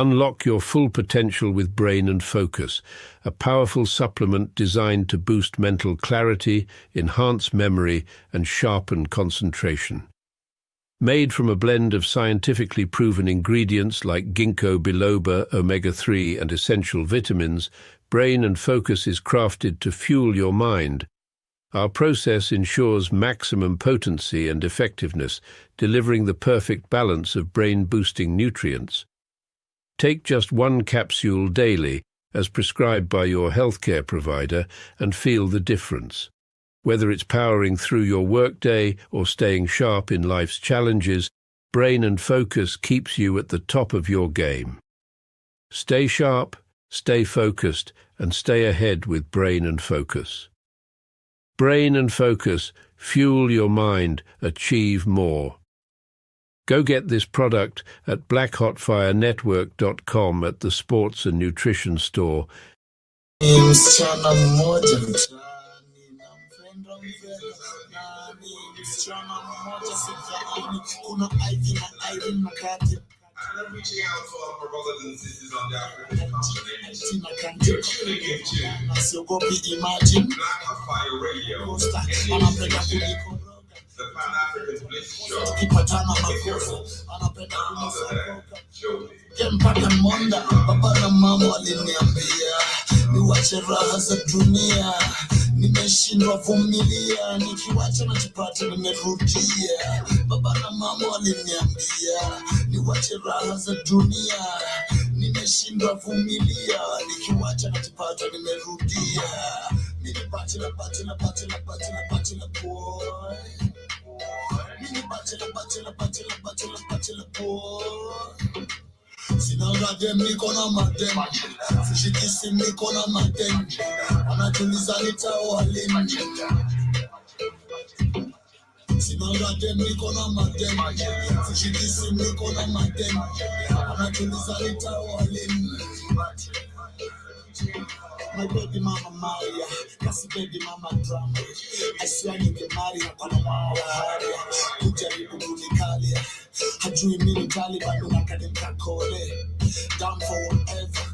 Unlock your full potential with Brain and Focus, a powerful supplement designed to boost mental clarity, enhance memory, and sharpen concentration. Made from a blend of scientifically proven ingredients like ginkgo biloba, omega-3, and essential vitamins, Brain and Focus is crafted to fuel your mind. Our process ensures maximum potency and effectiveness, delivering the perfect balance of brain-boosting nutrients. Take just one capsule daily, as prescribed by your healthcare provider, and feel the difference. Whether it's powering through your workday or staying sharp in life's challenges, Brain and Focus keeps you at the top of your game. Stay sharp, stay focused, and stay ahead with Brain and Focus. Brain and Focus, fuel your mind, achieve more. Go get this product at blackhotfirenetwork.com at the Sports and Nutrition Store. I'm reaching out to all of my brothers and sisters on the African continent. You're tuning into Black Fire Radio, the Pan-African Bliss Show. Mpaka monda baba na mama waliniambia niwache raha za dunia, nimeshindwa vumilia, nikiwacha najipata nimerudia. Baba na mama waliniambia niwache raha za dunia, nimeshindwa vumilia, nikiwacha najipata nimerudia. Mimi bachelor boy, mimi bachelor boy. Sinanga dem niko na madem, sishikisi niko na madem, anatuliza nitawalini. Sinanga dem niko na madem, sishikisi niko na madem, anatuliza nitawalini. My baby mama Maria, kasi baby mama drama. I swear you get married, I'm gonna want Maria. Kujaribu kunikalia, hajui mimi kali bado nakademka kole. Down for whatever,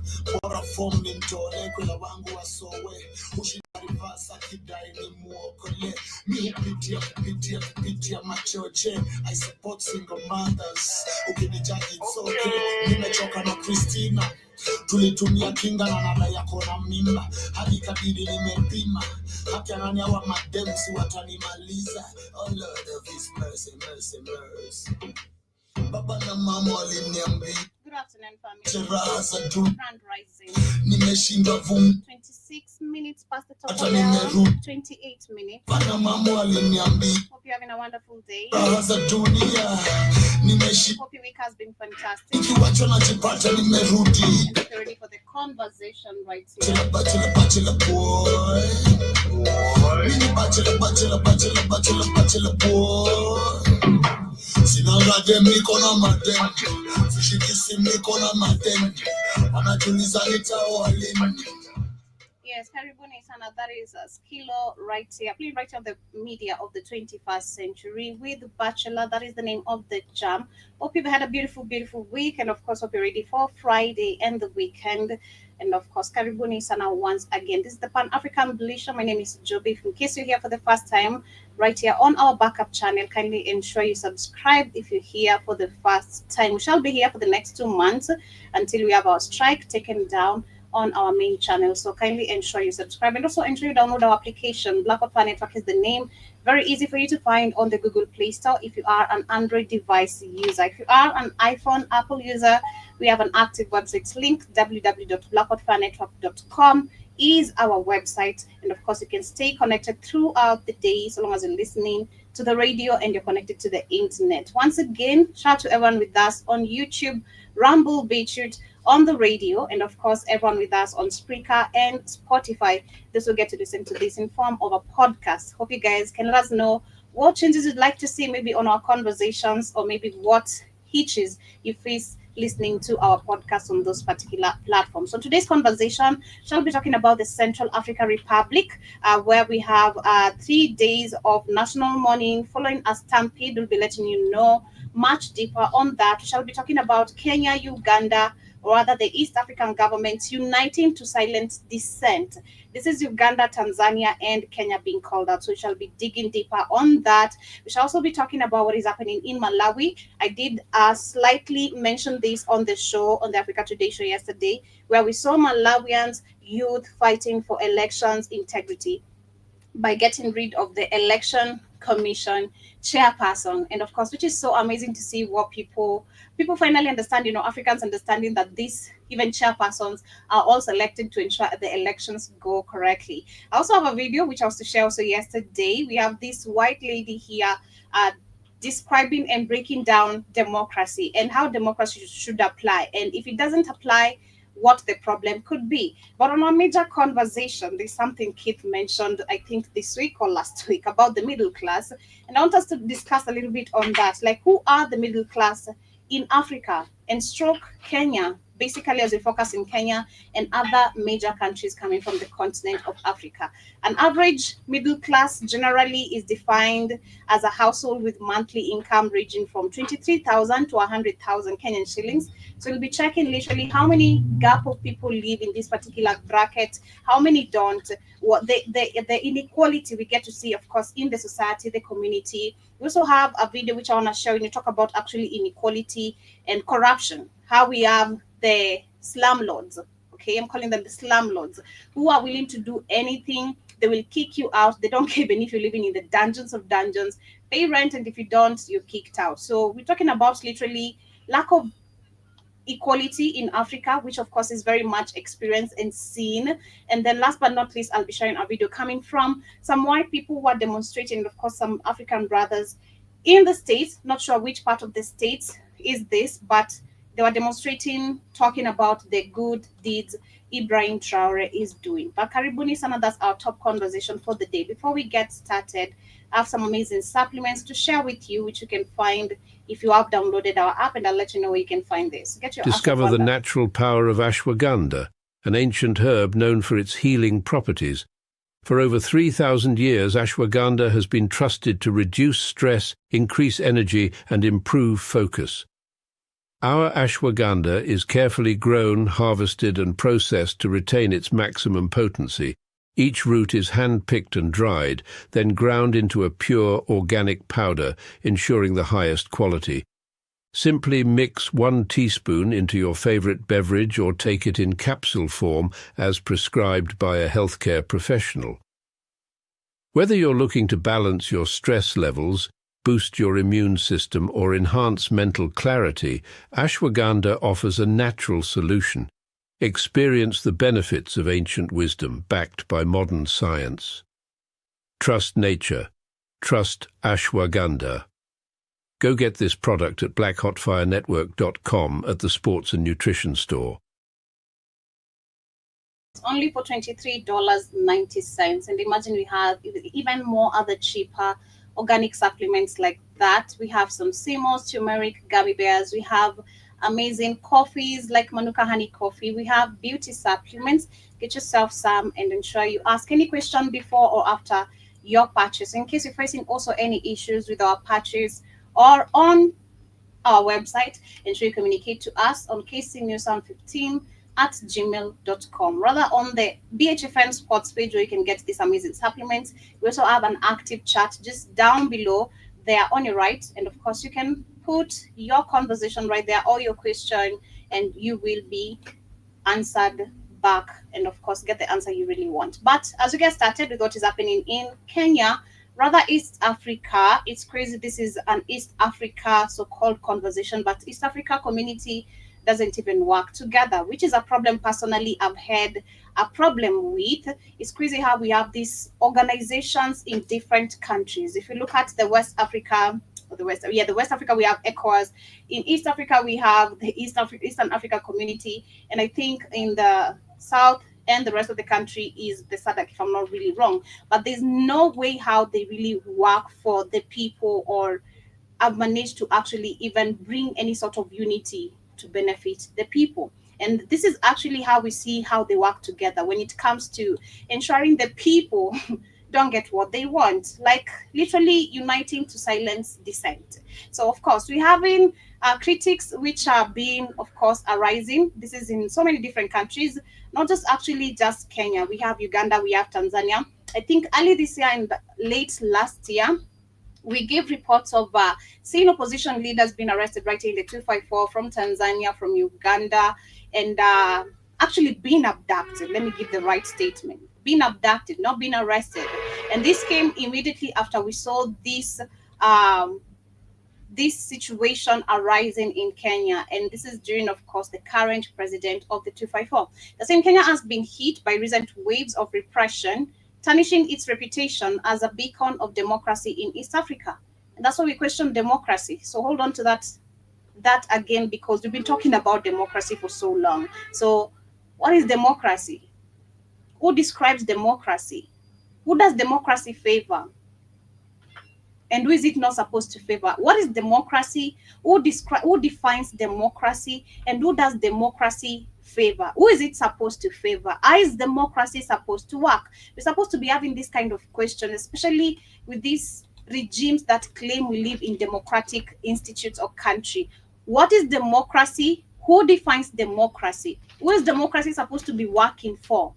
bora form ni mtole, kwela wangu wasowe. Ushindarifa kidai ni muokole. Mi kupitia machoche. I support single mothers. Ukinijali it's okay, nimechoka na Christina. Tulitumia kinga na nada yako na mimba, hadi kabidi nimepima. Hata nani wa madem si watanimaliza. Oh Lord of His mercy. Baba na mama waliniambia. Good afternoon, family. Grand rising. Nimeshindwa vum. 26 minutes past the top of the hour. 28 minutes. Baba mama waliniambia. Hope you're having a wonderful day. Hope your week has been fantastic. And you're ready for the conversation right here. Bachelor boy. Bachelor boy. Sinanga dem niko na madem, sishikisi niko na madem, anatuliza nitawalini. Yes, karibuni sana. That is Skilo right here. Please right on the media of the 21st century with Bachelor. That is the name of the jam. Hope you've had a beautiful week, and of course hope you're ready for Friday and the weekend. And of course, karibuni sana once again. This is the Pan-African Bliss Show. My name is Joby. In case you're here for the first time, right here on our backup channel, kindly ensure you subscribe if you're here for the first time. We shall be here for the next 2 months until we have our strike taken down on our main channel. So kindly ensure you subscribe, and also ensure you download our application. Black Fire Network is the name. Very easy for you to find on the Google Play Store if you are an Android device user. If you are an iPhone, Apple user, we have an active website link. www.blackhotfirenetwork.com is our website, and of course you can stay connected throughout the day so long as you're listening to the radio and you're connected to the internet. Once again, shout out to everyone with us on YouTube, Rumble, BitChute, on the radio, and of course everyone with us on Spreaker and Spotify. This will get to listen to this in form of a podcast. Hope you guys can let us know what changes you'd like to see maybe on our conversations, or maybe what hitches you face listening to our podcast on those particular platforms. So today's conversation shall be talking about the Central African Republic, where we have 3 days of national mourning following a stampede. We'll be letting you know much deeper on that. We shall be talking about Kenya, Uganda, or rather the East African governments uniting to silence dissent. This is Uganda, Tanzania, and Kenya being called out. So we shall be digging deeper on that. We shall also be talking about what is happening in Malawi. I did slightly mention this on the show, on the Africa Today show yesterday, where we saw Malawians youth fighting for elections integrity by getting rid of the election commission chairperson, and of course, which is so amazing to see what people finally understand, Africans understanding that these even chairpersons are all selected to ensure the elections go correctly. I also have a video which I was to share also yesterday. We have this white lady here describing and breaking down democracy and how democracy should apply, and if it doesn't apply, what the problem could be. But on our major conversation, there's something Keith mentioned, I think this week or last week, about the middle class. And I want us to discuss a little bit on that. Like, who are the middle class in Africa and stroke Kenya, basically as we focus in Kenya and other major countries coming from the continent of Africa. An average middle class generally is defined as a household with monthly income ranging from 23,000 to 100,000 Kenyan shillings. So we'll be checking literally how many gap of people live in this particular bracket, how many don't, what the inequality we get to see, of course, in the society, the community. We also have a video which I want to share when you talk about actually inequality and corruption, how we have the slum lords. Okay, I'm calling them the slum lords, who are willing to do anything. They will kick you out. They don't care even if you're living in the dungeons of dungeons. Pay rent, and if you don't, you're kicked out. So we're talking about literally lack of equality in Africa, which of course is very much experienced and seen. And then last but not least, I'll be sharing a video coming from some white people who are demonstrating, and of course some African brothers in the States. Not sure which part of the States is this, but they were demonstrating, talking about the good deeds Ibrahim Traore is doing. But karibuni sana, that's our top conversation for the day. Before we get started, I have some amazing supplements to share with you, which you can find if you have downloaded our app, and I'll let you know where you can find this. Get your Discover the ashwagandha. natural power of ashwagandha, an ancient herb known for its healing properties. For over 3,000 years, ashwagandha has been trusted to reduce stress, increase energy, and improve focus. Our ashwagandha is carefully grown, harvested, and processed to retain its maximum potency. Each root is hand-picked and dried, then ground into a pure organic powder, ensuring the highest quality. Simply mix 1 teaspoon into your favorite beverage or take it in capsule form as prescribed by a healthcare professional. Whether you're looking to balance your stress levels, boost your immune system, or enhance mental clarity, ashwagandha offers a natural solution. Experience the benefits of ancient wisdom backed by modern science. Trust nature. Trust ashwagandha. Go get this product at blackhotfirenetwork.com at the Sports and Nutrition Store. It's only for $23.90. And imagine we have even more other cheaper organic supplements like that. We have some CMOS, turmeric, gummy bears. We have amazing coffees like Manuka honey coffee. We have beauty supplements. Get yourself some and ensure you ask any question before or after your purchase. In case you're facing also any issues with our purchase or on our website, ensure you communicate to us on kcnews15@gmail.com. Rather on the BHFN sports page where you can get these amazing supplements. We also have an active chat just down below there on your right. And of course, you can put your conversation right there or your question, and you will be answered back, and of course get the answer you really want. But as we get started with what is happening in Kenya, rather East Africa, it's crazy. This is an East Africa so-called conversation, but East Africa community doesn't even work together, which is a problem personally I've had a problem with. It's crazy how we have these organizations in different countries. If you look at the West Africa, or the West Africa, we have ECOWAS. In East Africa, we have the Eastern Africa Community, and I think in the South and the rest of the country is the SADC, if I'm not really wrong. But there's no way how they really work for the people or have managed to actually even bring any sort of unity to benefit the people. And this is actually how we see how they work together when it comes to ensuring the people don't get what they want, like literally uniting to silence dissent. So of course we having critics which are being, of course, arising. This is in so many different countries, not just actually just Kenya. We have Uganda, we have Tanzania. I think early this year and late last year, we gave reports of seeing opposition leaders being arrested right here in the 254 from Tanzania, from Uganda, and actually being abducted. Let me give the right statement. Being abducted, not being arrested. And this came immediately after we saw um, this situation arising in Kenya. And this is during, of course, the current president of the 254. The same Kenya has been hit by recent waves of repression, tarnishing its reputation as a beacon of democracy in East Africa. And that's why we question democracy. So hold on to that again, because we've been talking about democracy for so long. So what is democracy? Who describes democracy? Who does democracy favor? And who is it not supposed to favor? What is democracy? Who defines democracy, and who does democracy favor? Who is it supposed to favor? How is democracy supposed to work? We're supposed to be having this kind of question, especially with these regimes that claim we live in democratic institutes or country. What is democracy? Who defines democracy? Who is democracy supposed to be working for?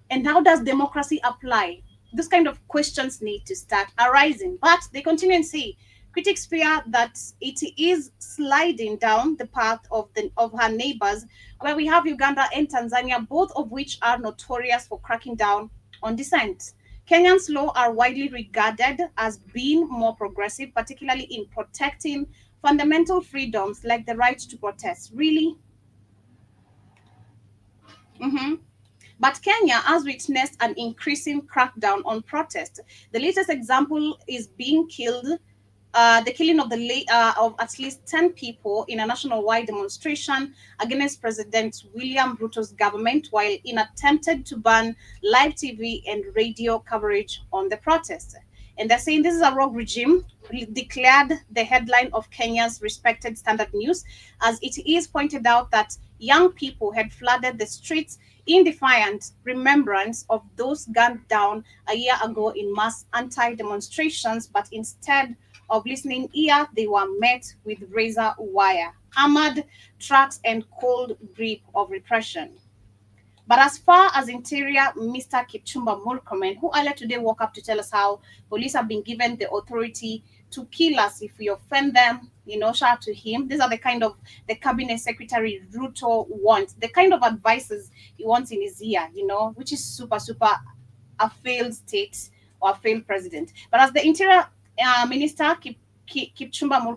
And how does democracy apply? Those kind of questions need to start arising. But they continue and say, critics fear that it is sliding down the path of her neighbors, where we have Uganda and Tanzania, both of which are notorious for cracking down on dissent. Kenyan's law are widely regarded as being more progressive, particularly in protecting fundamental freedoms like the right to protest. Really? Mm-hmm. But Kenya has witnessed an increasing crackdown on protest. The latest example is the killing of at least 10 people in a nationwide demonstration against President William Ruto's government, while in attempted to ban live TV and radio coverage on the protest. And they're saying this is a rogue regime, declared the headline of Kenya's respected Standard News, as it is pointed out that young people had flooded the streets in defiant remembrance of those gunned down a year ago in mass anti-demonstrations, but instead of listening ear, they were met with razor wire, armored trucks, and cold grip of repression. But as far as Interior Mr. Kipchumba Murkomen, who earlier today woke up to tell us how police have been given the authority to kill us if we offend them, shout out to him. These are the kind of the cabinet secretary Ruto wants, the kind of advices he wants in his ear, which is super, super a failed state or a failed president. But as the Interior Minister Kipchumba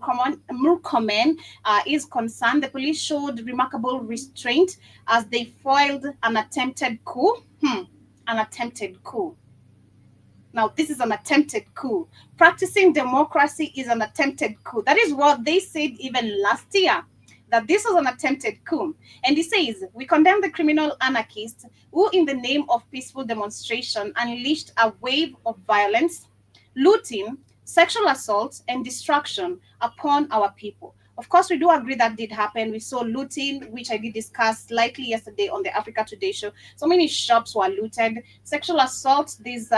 Murkomen is concerned, the police showed remarkable restraint as they foiled an attempted coup. An attempted coup. Now, this is an attempted coup. Practicing democracy is an attempted coup. That is what they said even last year, that this was an attempted coup. And he says, we condemn the criminal anarchists who, in the name of peaceful demonstration, unleashed a wave of violence, looting, sexual assault, and destruction upon our people. Of course, we do agree that did happen. We saw looting, which I did discuss slightly yesterday on the Africa Today show. So many shops were looted. Sexual assault, these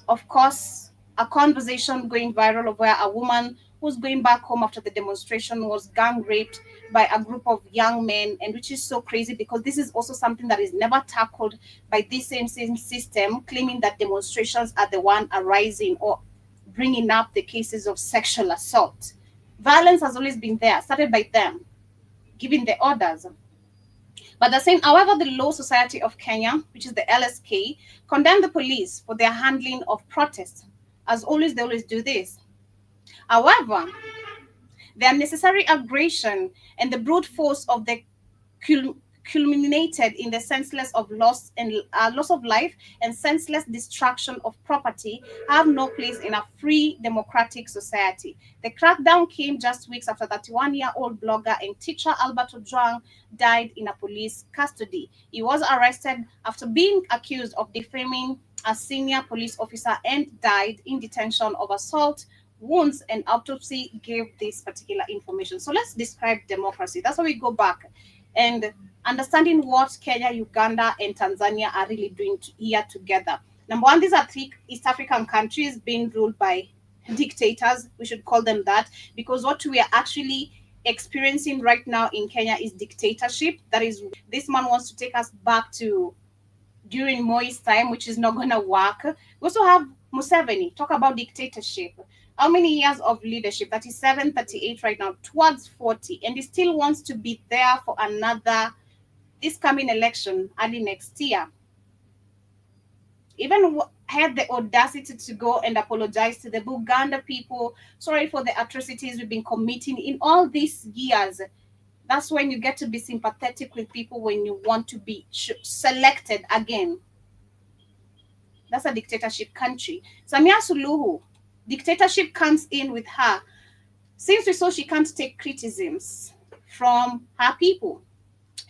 of course, a conversation going viral of where a woman who's going back home after the demonstration was gang raped by a group of young men, and which is so crazy because this is also something that is never tackled by this same system, claiming that demonstrations are the one arising or bringing up the cases of sexual assault. Violence has always been there, started by them, giving the orders. But they're saying, however, the Law Society of Kenya, which is the LSK, condemned the police for their handling of protests. As always, they always do this. However, the unnecessary aggression and the brute force of the culminated in the senseless of loss of life and senseless destruction of property have no place in a free democratic society. The crackdown came just weeks after 31-year-old blogger and teacher Albert Ojwang died in a police custody. He was arrested after being accused of defaming a senior police officer and died in detention of assault, wounds, and autopsy gave this particular information. So let's describe democracy. That's why we go back and understanding what Kenya, Uganda, and Tanzania are really doing here together. Number one, these are three East African countries being ruled by dictators. We should call them that, because what we are actually experiencing right now in Kenya is dictatorship. That is, this man wants to take us back to during Moi's time, which is not going to work. We also have Museveni, talk about dictatorship. How many years of leadership? 37, 38 right now, towards 40. And he still wants to be there for another, this coming election, early next year. Even had the audacity to go and apologize to the Buganda people. Sorry for the atrocities we've been committing in all these years. That's when you get to be sympathetic with people, when you want to be selected again. That's a dictatorship country. Samia Suluhu, dictatorship comes in with her. Since we saw she can't take criticisms from her people,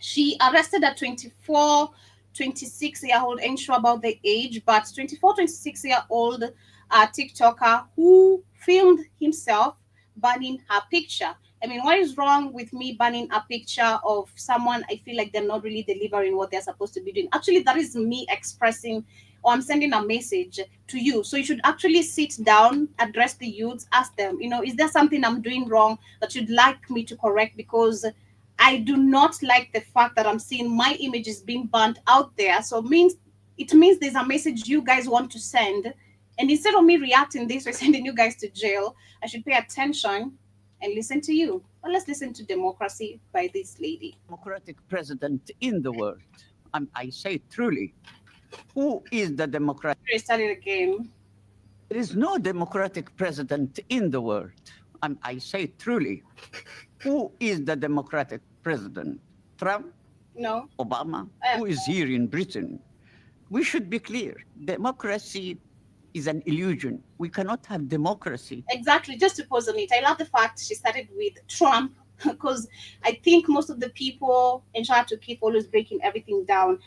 she arrested a 24, 26-year-old, ain't sure about the age, but 24, 26-year-old TikToker who filmed himself banning her picture. I mean, what is wrong with me banning a picture of someone I feel like they're not really delivering what they're supposed to be doing? Actually, that is me expressing, or I'm sending a message to you. So you should actually sit down, address the youths, ask them, is there something I'm doing wrong that you'd like me to correct? Because I do not like the fact that I'm seeing my image is being banned out there. So it means there's a message you guys want to send. And instead of me reacting this way, sending you guys to jail, I should pay attention and listen to you. Well, let's listen to Democracy by this lady. Democratic president in the world. I say truly, who is the democratic? Start it again. There is no democratic president in the world. I say truly, who is the democratic president? Trump? No. Obama? Who is here in Britain? We should be clear. Democracy is an illusion. We cannot have democracy. Exactly. Just to pause on it, I love the fact she started with Trump, because I think most of the people, and try to keep always breaking everything down.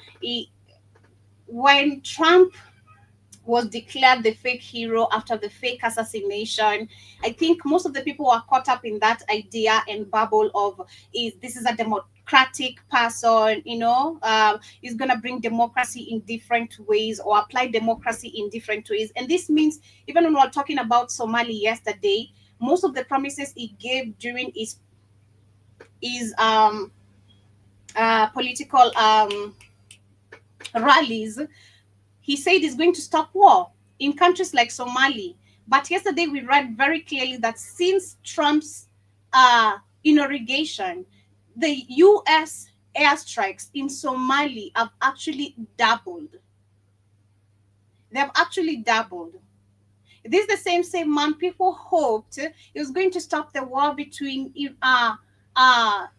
When Trump was declared the fake hero after the fake assassination, I think most of the people were caught up in that idea and bubble of, this is a democratic person, is going to bring democracy in different ways or apply democracy in different ways. And this means, even when we were talking about Somali yesterday, most of the promises he gave during his political rallies, he said he's going to stop war in countries like Somali. But yesterday we read very clearly that since Trump's inauguration, the U.S. airstrikes in Somali have actually doubled. They have actually doubled. This is the same man people hoped he was going to stop the war between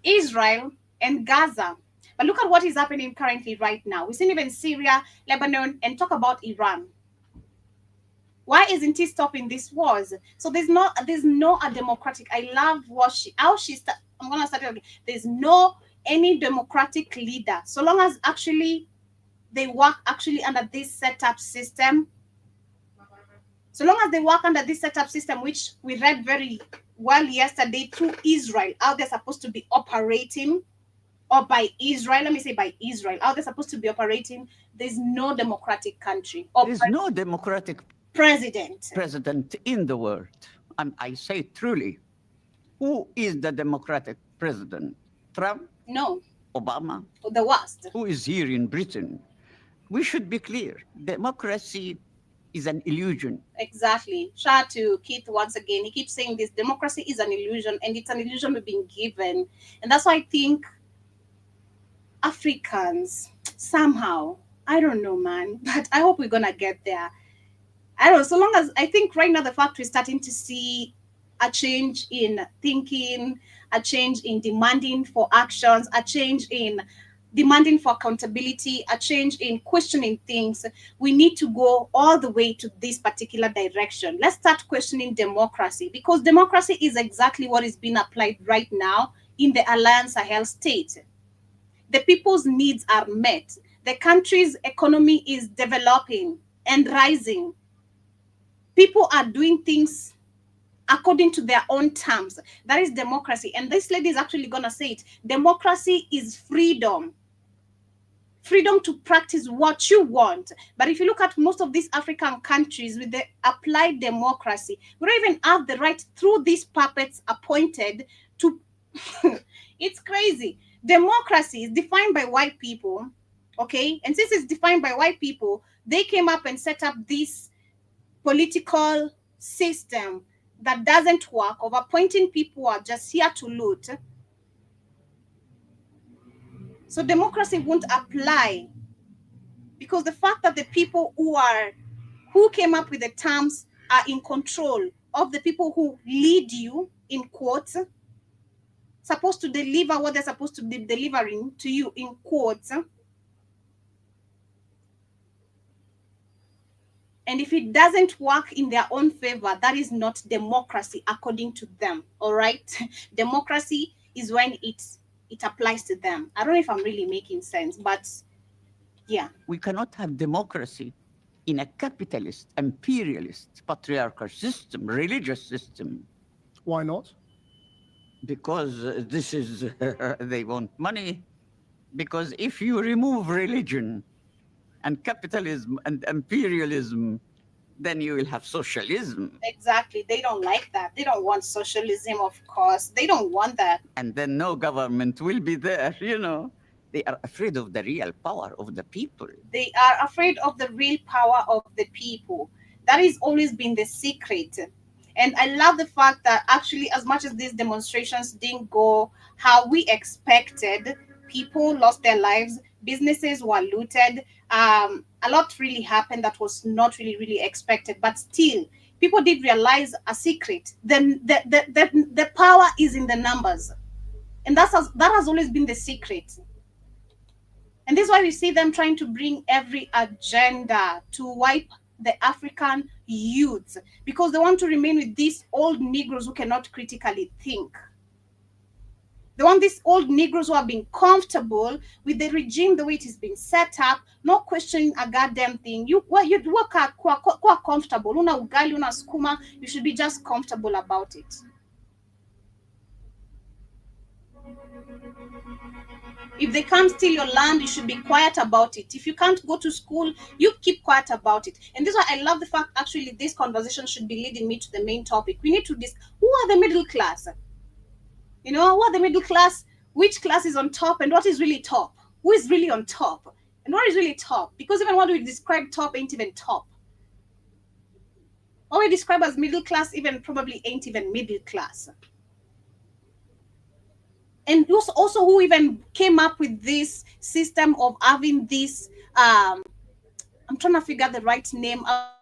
Israel and Gaza. But look at what is happening currently right now. We've seen even Syria, Lebanon, and talk about Iran. Why isn't he stopping these wars? So there's no a democratic. I love I'm gonna start it again. There's no any democratic leader, so long as actually they work actually under this setup system. So long as they work under this setup system, which we read very well yesterday through Israel, how they're supposed to be operating. Or by Israel, let me say by Israel, how they're supposed to be operating, there's no democratic country. There's no democratic president in the world. I say truly, who is the democratic president? Trump? No. Obama? The worst. Who is here in Britain? We should be clear. Democracy is an illusion. Exactly. Shout out to Keith once again. He keeps saying this, democracy is an illusion, and it's an illusion we've been given. And that's why I think Africans, somehow, I don't know, man, but I hope we're gonna get there. I don't know, so long as I think right now the fact we're starting to see a change in thinking, a change in demanding for actions, a change in demanding for accountability, a change in questioning things, we need to go all the way to this particular direction. Let's start questioning democracy, because democracy is exactly what is being applied right now in the Alliance Sahel state. The people's needs are met. The country's economy is developing and rising. People are doing things according to their own terms. That is democracy. And this lady is actually going to say it. Democracy is freedom. freedom to practice what you want. But if you look at most of these African countries with the applied democracy, we don't even have the right through these puppets appointed to. It's crazy. Democracy is defined by white people, okay? And since it's defined by white people, they came up and set up this political system that doesn't work, of appointing people who are just here to loot. So democracy won't apply, because the fact that the people who came up with the terms are in control of the people who lead you, in quotes, supposed to deliver what they're supposed to be delivering to you, in quotes. And if it doesn't work in their own favor, that is not democracy according to them. All right. Democracy is when it applies to them. I don't know if I'm really making sense, but yeah. We cannot have democracy in a capitalist, imperialist, patriarchal system, religious system. Why not? Because this is, they want money. Because if you remove religion and capitalism and imperialism, then you will have socialism. Exactly. They don't like that. They don't want socialism, of course. They don't want that. And then no government will be there, you know. They are afraid of the real power of the people. They are afraid of the real power of the people. That has always been the secret. And I love the fact that actually, as much as these demonstrations didn't go how we expected, people lost their lives, businesses were looted, a lot really happened that was not really expected. But still, people did realize a secret. Then the power is in the numbers. And that has always been the secret. And this is why we see them trying to bring every agenda to wipe the African youths, because they want to remain with these old Negroes who cannot critically think. They want these old Negroes who have been comfortable with the regime the way it is being set up, not questioning a goddamn thing. You work quite comfortable. Una ugali, una skuma, you should be just comfortable about it. If they can't steal your land, you should be quiet about it. If you can't go to school, you keep quiet about it. And this is why I love the fact, actually, this conversation should be leading me to the main topic. We need to discuss who are the middle class? You know, who are the middle class? Which class is on top, and what is really top? Who is really on top? And what is really top? Because even what we describe top ain't even top. What we describe as middle class even probably ain't even middle class. And also who even came up with this system of having this, I'm trying to figure the right name out